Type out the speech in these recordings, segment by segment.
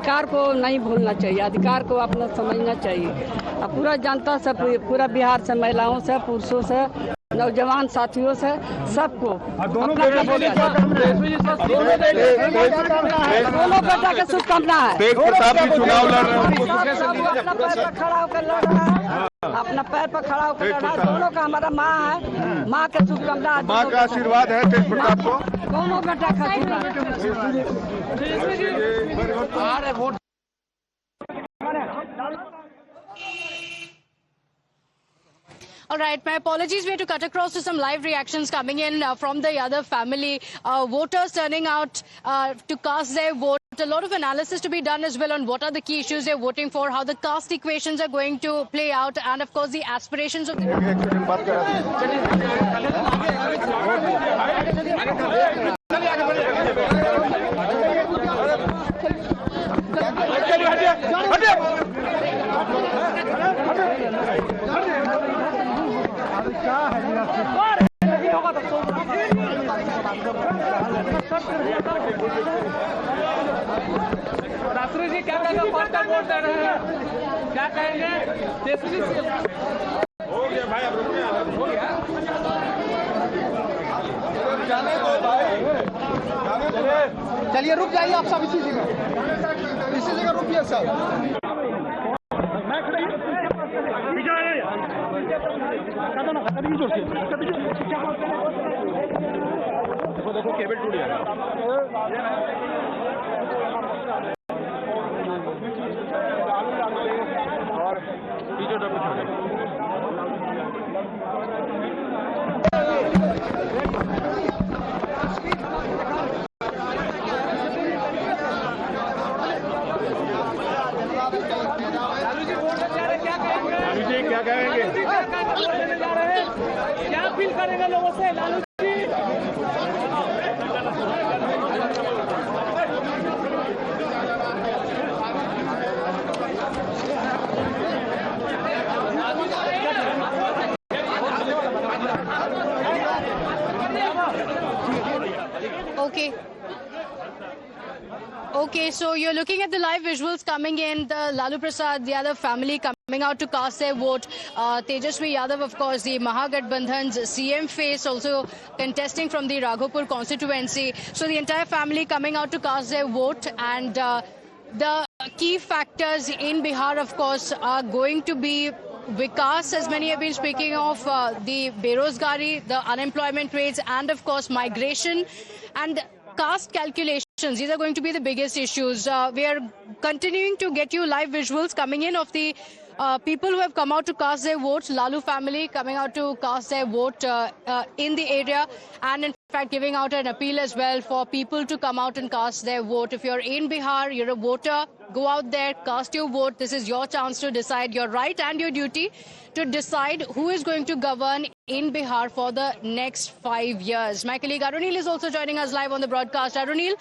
अधिकार को नहीं भूलना चाहिए, अधिकार को अपना समझना चाहिए। पूरा जनता से, पूरा बिहार से, महिलाओं से, पुरुषों से, नौजवान साथियों से, सबको दोनों बेटा के शुभकामना है। तेज प्रताप जी चुनाव लड़ रहे हैं, अपना पैर पर खड़ा होकर लड़ रहा है, अपना पैर पर खड़ा होकर लड़ रहा है। दोनों का हमारा माँ है, माँ के शुभकामना, माँ का आशीर्वाद है तेज प्रताप को। दोनों बेटा का All right, my apologies. We have to cut across to some live reactions coming in from the Yadav family. Voters turning out to cast their vote. A lot of analysis to be done as well on what are the key issues they're voting for, how the caste equations are going to play out, and of course the aspirations of राष्ट्रीय जी क्या कहेंगे, पांचटा vote दे रहे हैं, क्या कहेंगे? हो गया भाई, अब रुकिए, हो गया, चलिए रुक जाइए आप सब, इसी जगह रुकिए सब। देखो केबल टूट गया। और लालू जी क्या कहेंगे? क्या फील करेंगे लोगों से Lalu ji? Okay, so you're looking at the live visuals coming in, the Lalu Prasad Yadav family coming out to cast their vote. Tejasvi Yadav, of course, the Mahagathbandhan's CM face, also contesting from the Raghopur constituency. So the entire family coming out to cast their vote, and the key factors in Bihar, of course, are going to be Vikas, as many have been speaking of, the Berozgari, the unemployment rates, and of course migration and caste calculations. These are going to be the biggest issues. We are continuing to get you live visuals coming in of the people who have come out to cast their votes. Lalu family coming out to cast their vote in the area, and in fact giving out an appeal as well for people to come out and cast their vote. If you're in Bihar, you're a voter, go out there, cast your vote. This is your chance to decide, your right and your duty to decide who is going to govern in Bihar for the next 5 years. My colleague Arunil is also joining us live on the broadcast. Arunil,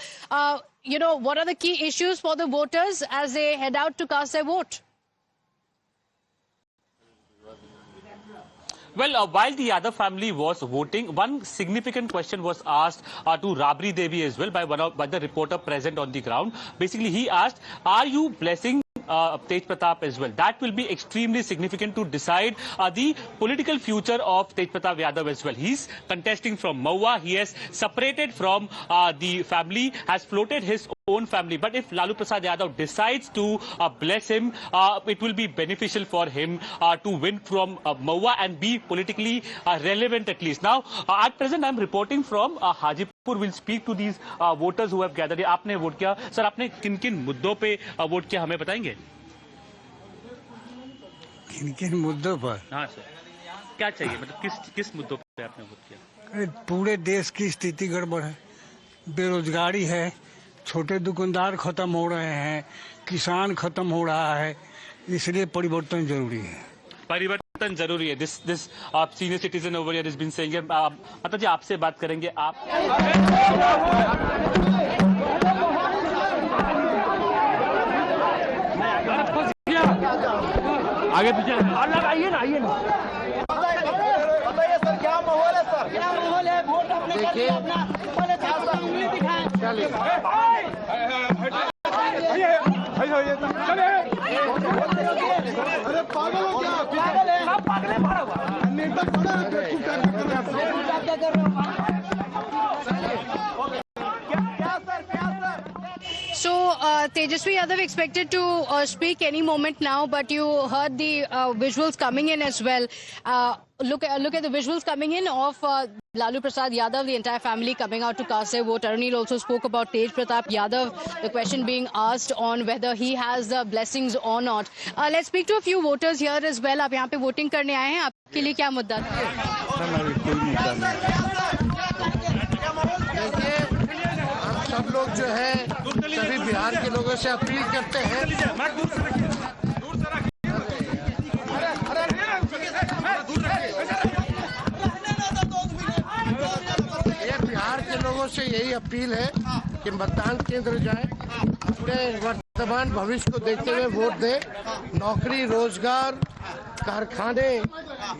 you know, what are the key issues for the voters as they head out to cast their vote? Well, while the Yadav family was voting, one significant question was asked to Rabri Devi as well by the reporter present on the ground. Basically, he asked, are you blessing Tej Pratap as well? That will be extremely significant to decide the political future of Tej Pratap Yadav as well. He's contesting from Maua. He has separated from the family, has floated his own family. But if Lalu Prasad Yadav decides to bless him, it will be beneficial for him to win from Maua and be politically relevant at least. Now, at present, I'm reporting from Hajipur. We'll speak to these voters who have gathered. आपने vote किया, sir आपने किन-किन मुद्दों पे vote किया, हमें बताएंगे? किन-किन मुद्दों पर? हाँ सर, क्या चाहिए, मतलब किस मुद्दों पे आपने वोट किया? पूरे देश की स्थिति गड़बड़ है, बेरोजगारी है, छोटे दुकानदार खत्म हो रहे हैं, किसान खत्म हो रहा है, इसलिए परिवर्तन जरूरी है। परिवर्तन जरूरी है। This senior citizen over here has been saying. माता जी आपसे बात करेंगे। आप आगे पीछे आइए ना, आइए ना। बताइए सर, क्या माहौल है सर? क्या माहौल है? वोट आपने देखिए अपना, उंगली दिखाएं। चलिए अरे पागल हो क्या? पागल है? पागल है भरा हुआ। नेता खड़ा है, बेवकूफ क्या कर रहे हैं आप? So, Tejasvi Yadav expected to speak any moment now, but you heard the visuals coming in as well. Look at the visuals coming in of Lalu Prasad Yadav, the entire family coming out to cast their vote. Arunil also spoke about Tej Pratap Yadav, the question being asked on whether he has the blessings or not. Let's speak to a few voters here as well. आप यहाँ पे voting करने आए हैं, आपके लिए क्या मुद्दा था? सब लोग जो है सभी बिहार के लोगों से अपील करते हैं ये बिहार के लोगों से यही अपील है कि मतदान केंद्र जाएं, अपने वर्तमान भविष्य को देखते हुए वोट दें। नौकरी, रोजगार, कारखाने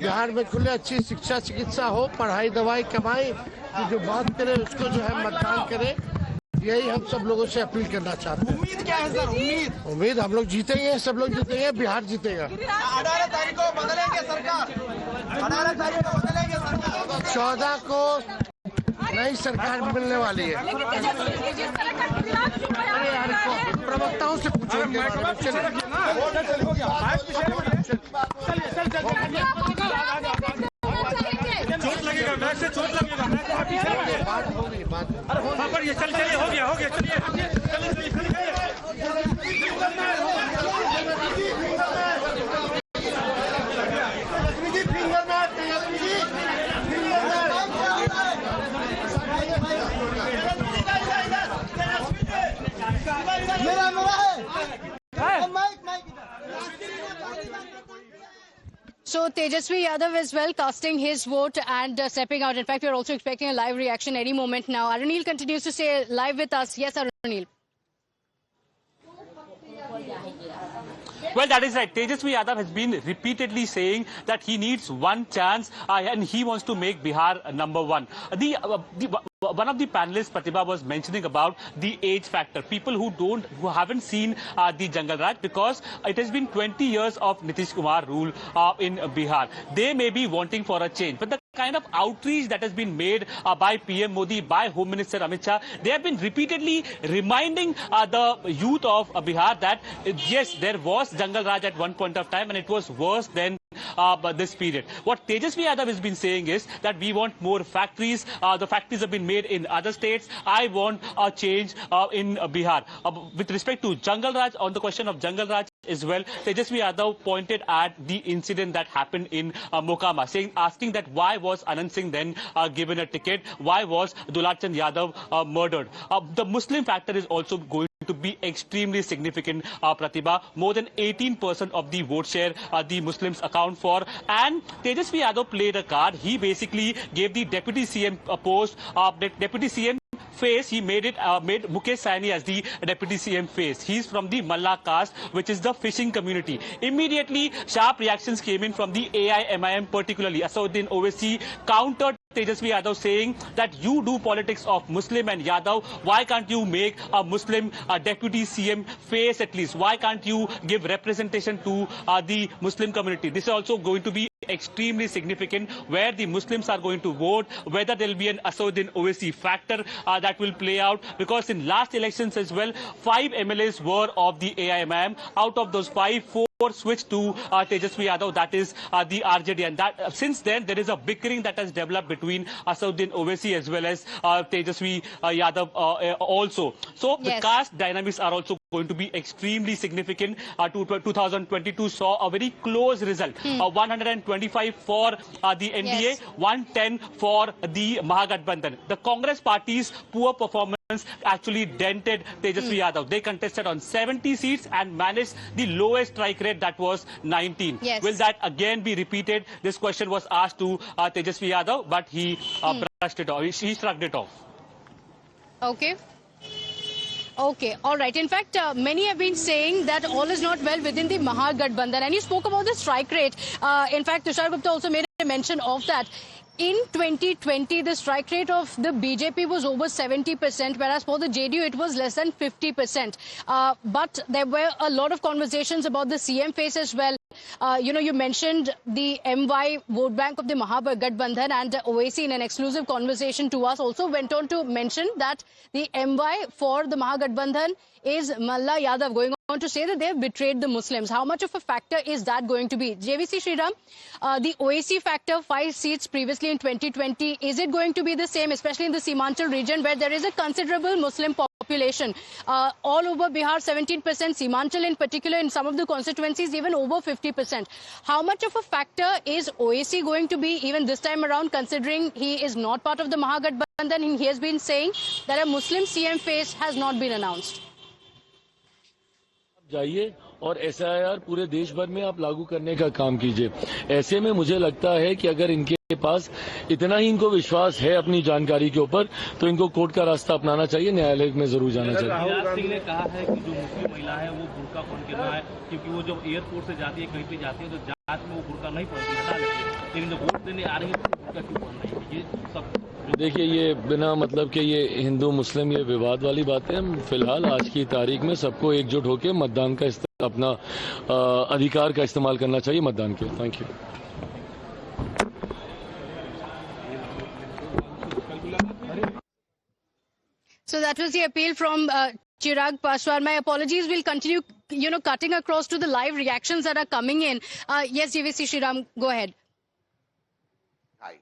बिहार में खुले, अच्छी शिक्षा चिकित्सा हो, पढ़ाई दवाई कमाई की जो बात करें उसको जो है मतदान करें। यही हम सब लोगों से अपील करना चाहते हैं। उम्मीद क्या है सर? उम्मीद हम लोग जीतेंगे, सब लोग जीतेंगे, बिहार जीतेगा। 18 तारीख को बदलेंगे सरकार। 18 तारीख को बदलेंगे सरकार। 14 को नई सरकार मिलने वाली है। अरे यार प्रवक्ताओं से पूछो। चोट लगेगा, वैसे चोट लगेगा। बात हो गई, बात पर ये चलिए, हो गया, चलिए। So Tejasvi Yadav as well casting his vote and stepping out. In fact, we are also expecting a live reaction any moment now. Arunil continues to stay live with us. Yes, Arunil. Well, that is right. Tejasvi Yadav has been repeatedly saying that he needs one chance and he wants to make Bihar number one. One of the panelists, Pratibha, was mentioning about the age factor. People who haven't seen the Jungle Raj, because it has been 20 years of Nitish Kumar rule in Bihar. They may be wanting for a change, but the kind of outreach that has been made by PM Modi, by Home Minister Amit Shah, they have been repeatedly reminding the youth of Bihar that yes, there was Jungle Raj at one point of time and it was worse than this period. What Tejasvi Yadav has been saying is that we want more factories. The factories have been made in other states. I want a change in Bihar. With respect to Jungle Raj, on the question of Jungle Raj as well, Tejasvi Yadav pointed at the incident that happened in Mokama, asking that why was Anand Singh then given a ticket? Why was Dular Chand Yadav murdered? The Muslim factor is also going to be extremely significant, Pratibha. More than 18% of the vote share the Muslims account for. And Tejasvi Yadav played a card. He basically gave the Deputy CM post, Deputy CM face. He made Mukesh Saini as the Deputy CM face. He's from the Malla caste, which is the fishing community. Immediately, sharp reactions came in from the AIMIM, particularly Asauddin Owaisi countered Tejasvi Yadav, saying that you do politics of Muslim and Yadav. Why can't you make a Muslim Deputy CM face at least? Why can't you give representation to the Muslim community? This is also going to be extremely significant, where the Muslims are going to vote, whether there will be an Asauddin Owaisi factor that will play out, because in last elections as well, 5 MLAs were of the AIMIM. Out of those 5, 4 switched to Tejasvi Yadav, that is the RJD, and that since then there is a bickering that has developed between Asauddin Owaisi as well as Tejasvi Yadav also. So the caste dynamics are also going to be extremely significant. 2022 saw a very close result, 125 for the NDA, 110 for the Mahagathbandhan. The Congress party's poor performance actually dented Tejasvi Yadav. They contested on 70 seats and managed the lowest strike rate, that was 19. Will that again be repeated? This question was asked to Tejasvi Yadav, but he brushed it off. He shrugged it off. Okay, all right. In fact, many have been saying that all is not well within the Mahagathbandhan. And you spoke about the strike rate. In fact, Tushar Gupta also made a mention of that. In 2020, the strike rate of the BJP was over 70%, whereas for the JDU, it was less than 50%. But there were a lot of conversations about the CM face as well. You mentioned the MY vote bank of the Mahagathbandhan, and OAC in an exclusive conversation to us also went on to mention that the MY for the Mahagathbandhan is Malla Yadav, going on to say that they have betrayed the Muslims. How much of a factor is that going to be? JVC Sriram, the OAC factor, 5 seats previously in 2020, is it going to be the same, especially in the Simanchal region where there is a considerable Muslim population? All over Bihar, 17%, Simanchal in particular, in some of the constituencies, even over 50%. How much of a factor is OAC going to be even this time around, considering he is not part of the Mahagathbandhan and he has been saying that a Muslim CM face has not been announced? जाइए और SIR पूरे देश भर में आप लागू करने का काम कीजिए। ऐसे में मुझे लगता है कि अगर इनके पास इतना ही इनको विश्वास है अपनी जानकारी के ऊपर, तो इनको कोर्ट का रास्ता अपनाना चाहिए, न्यायालय में जरूर जाना चाहिए। राहुल सिंह ने कहा है कि जो मुस्लिम महिला है वो बुर्का पहन के रहा है, क्योंकि वो जब एयरपोर्ट से जाती है, कहीं पे जाती है तो जांच में वो बुर्का नहीं पहनती, हटा लेती है, लेकिन जब वोट देने आ रही है तो बुर्का क्यों पहन रही है? ये सब देखिए, ये बिना मतलब के ये हिंदू मुस्लिम ये विवाद वाली बातें हैं। फिलहाल आज की तारीख में सबको एकजुट होकर मतदान का अपना अधिकार का इस्तेमाल करना चाहिए मतदान के। Thank you. So that was the appeal from Chirag Paswan. My apologies. We'll continue, cutting across to the live reactions that are coming in. Yes, JVC Sriram, go ahead. Hi.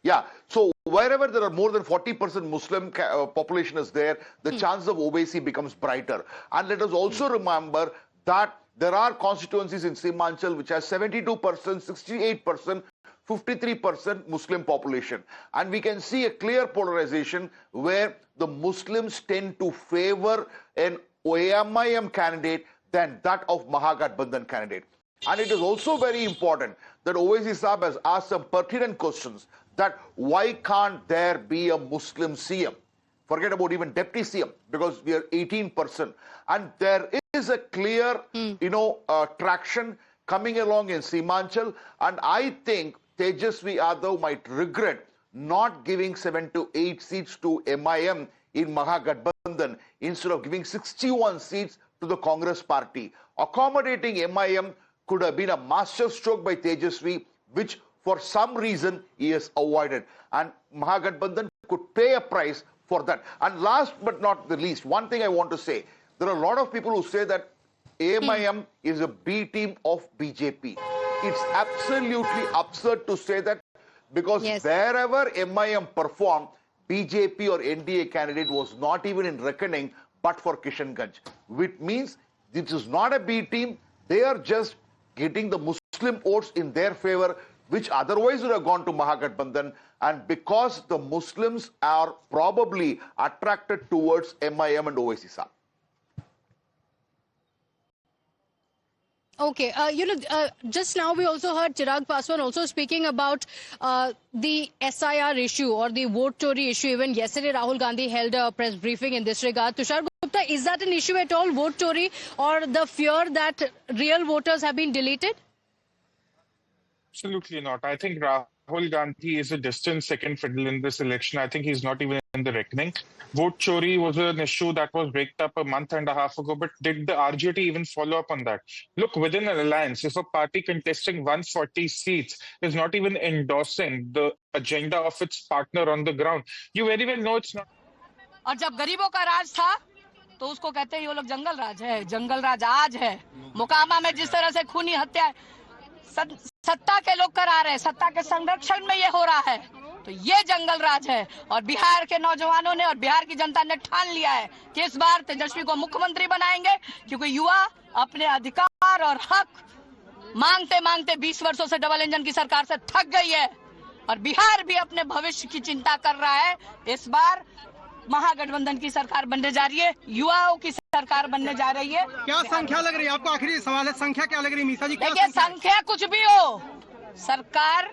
Yeah, so wherever there are more than 40% Muslim population is there, the chance of OAC becomes brighter. And let us also remember that there are constituencies in Simanchal which has 72%, 68%, 53% Muslim population. And we can see a clear polarization where the Muslims tend to favor an MIM candidate than that of Mahagathbandhan candidate. And it is also very important that Owaisi Saab has asked some pertinent questions, that why can't there be a Muslim CM? Forget about even deputy CM, because we are 18%. And there is a clear, traction coming along in Simanchal. And I think Tejasvi Yadav might regret not giving 7 to 8 seats to MIM in Mahagathbandhan instead of giving 61 seats to the Congress party. Accommodating MIM could have been a master stroke by Tejasvi, which for some reason he has avoided. And Mahagathbandhan could pay a price for that. And last but not the least, one thing I want to say, there are a lot of people who say that MIM is a B team of BJP. It's absolutely absurd to say that, because wherever MIM performed, BJP or NDA candidate was not even in reckoning but for Kishanganj, which means this is not a B team. They are just getting the Muslim votes in their favor, which otherwise would have gone to Mahagathbandhan. And because the Muslims are probably attracted towards MIM and OAC Saab. Okay, just now we also heard Chirag Paswan also speaking about the SIR issue or the vote Chori issue. Even yesterday, Rahul Gandhi held a press briefing in this regard. Tushar Gupta, is that an issue at all, vote Chori, or the fear that real voters have been deleted? Absolutely not. I think Rahul Gandhi is a distant second fiddle in this election. I think he's not even in the reckoning. Vote Chori was an issue that was raked up a month and a half ago, but did the RJD even follow up on that? Look, within an alliance, if a party contesting 140 seats is not even endorsing the agenda of its partner on the ground, you very well know it's not. और जब गरीबों का राज था तो उसको कहते हैं ये लोग जंगल राज है। जंगल राज आज है। मोकामा में जिस तरह से खूनी हत्या सत्ता के लोग करा रहे हैं, सत्ता के संरक्षण में ये हो रहा है, तो ये जंगल राज है। और बिहार के नौजवानों ने और बिहार की जनता ने ठान लिया है कि इस बार तेजस्वी को मुख्यमंत्री बनाएंगे, क्योंकि युवा अपने अधिकार और हक मांगते मांगते 20 वर्षों से डबल इंजन की सरकार से थक गई है और बिहार भी अपने भविष्य की चिंता कर रहा है। इस बार महागठबंधन की सरकार बनने जा रही है, युवाओं की सरकार बनने जा रही है। क्या संख्या लग रही है आपको? आखिरी सवाल है, संख्या क्या लग रही है मीसा जी? देखिए, संख्या कुछ भी हो, सरकार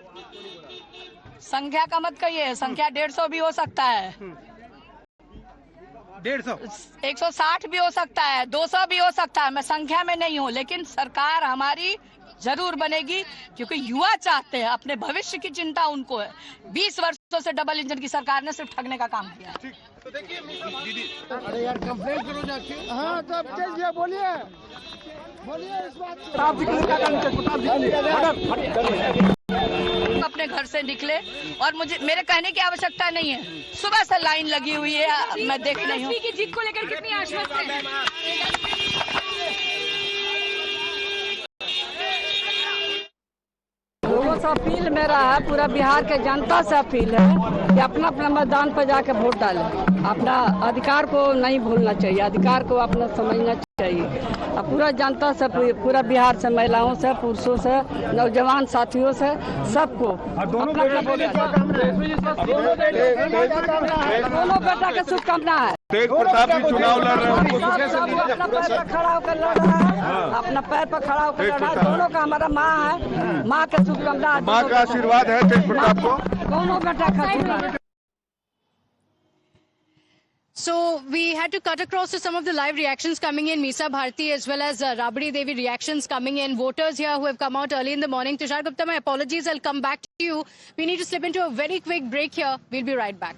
संख्या का मत कहिए, संख्या 150 भी हो सकता है, 150 160 भी हो सकता है, 200 भी हो सकता है। मैं संख्या में नहीं हूँ, लेकिन सरकार हमारी जरूर बनेगी, क्योंकि युवा चाहते हैं, अपने भविष्य की चिंता उनको है। 20 वर्षों से डबल इंजन की सरकार ने सिर्फ ठगने का काम किया है। अरे यार कंप्लेंट करो जाके। हाँ तो अब चलिए बोलिए इस बात अपने घर से निकले और मुझे मेरे कहने की आवश्यकता नहीं है, सुबह से लाइन लगी हुई है, मैं देख रही हूँ। की जीत को लेकर कितनी आश्वस्त है? लोगों से अपील मेरा है, पूरा बिहार के जनता से अपील है कि अपना अपना मतदान पर जाकर वोट डालें। अपना अधिकार को नहीं भूलना चाहिए, अधिकार को अपना समझना चाहिए। और पूरा जनता से, पूरा बिहार से, महिलाओं से, पुरुषों से, नौजवान साथियों से, सबको दोनों बेटा के शुभकामना है। तेज प्रताप जी चुनाव लड़ रहे हैं, उनको अपना पैर पर खड़ा होकर लड़ रहा है, अपना पैर पर खड़ा होकर लड़ रहा है। दोनों का हमारा माँ है, माँ के शुभकामना, माँ का आशीर्वाद है तेज प्रताप को। दोनों बेटा खातिर। So we had to cut across to some of the live reactions coming in. Meesa Bharti as well as Rabri Devi reactions coming in. Voters here who have come out early in the morning. Tushar Gupta, my apologies. I'll come back to you. We need to slip into a very quick break here. We'll be right back.